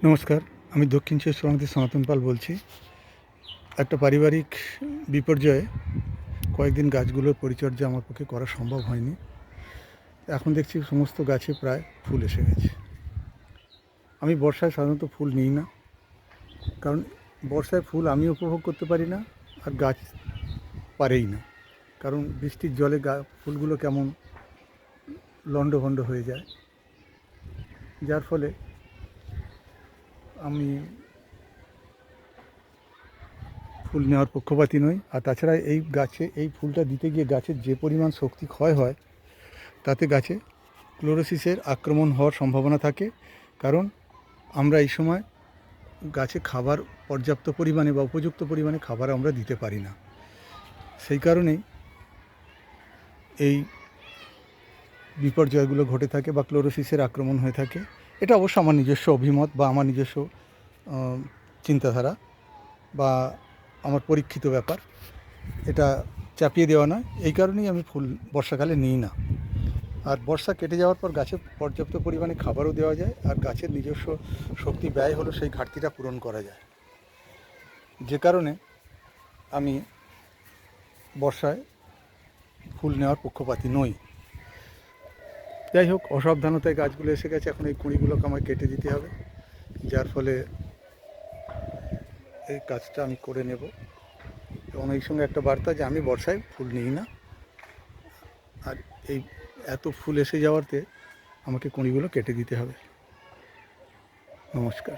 নমস্কার, আমি দক্ষিণ চব্বিশ পরগনা সনাতন পাল বলছি। একটা পারিবারিক বিপর্যয়ে কয়েকদিন গাছগুলোর পরিচর্যা আমার পক্ষে করা সম্ভব হয়নি। এখন দেখছি সমস্ত গাছে প্রায় ফুল এসে গেছে। আমি বর্ষায় সাধারণত ফুল নিই না, কারণ বর্ষায় ফুল আমি উপভোগ করতে পারি না, আর গাছ পারেই না। কারণ বৃষ্টির জলে ফুলগুলো কেমন লণ্ডভণ্ড হয়ে যায়, যার ফলে আমি ফুল নেওয়ার পক্ষপাতী নই। আর তাছাড়া এই ফুলটা দিতে গিয়ে গাছের যে পরিমাণ শক্তি ক্ষয় হয়, তাতে গাছে ক্লোরোসিসের আক্রমণ হওয়ার সম্ভাবনা থাকে। কারণ আমরা এই সময় গাছে খাবার পর্যাপ্ত পরিমাণে বা উপযুক্ত পরিমাণে খাবার আমরা দিতে পারি না। সেই কারণেই এই বিপর্যয়গুলো ঘটে থাকে বা ক্লোরোসিসের আক্রমণ হয়ে থাকে। এটা অবশ্য আমার নিজস্ব অভিমত বা আমার নিজস্ব চিন্তাধারা বা আমার পরীক্ষিত ব্যাপার। এটা চাপিয়ে দেওয়া নয়। এই কারণেই আমি ফুল বর্ষাকালে নিই না। আর বর্ষা কেটে যাওয়ার পর গাছে পর্যাপ্ত পরিমাণে খাবারও দেওয়া যায়, আর গাছের নিজস্ব শক্তি ব্যয় হলো সেই ঘাটতিটা পূরণ করা যায়। যে কারণে আমি বর্ষায় ফুল নেওয়ার পক্ষপাতী নই। যাই হোক, অসাবধানতায় গাছগুলো এসে গেছে। এখন এই কুঁড়িগুলোকে আমায় কেটে দিতে হবে, যার ফলে এই কাজটা আমি করে নেব। এবং এই সঙ্গে একটা বার্তা যে আমি বর্ষায় ফুল নিই না। আর এই এত ফুল এসে যাওয়াতে আমাকে কুঁড়িগুলো কেটে দিতে হবে। নমস্কার।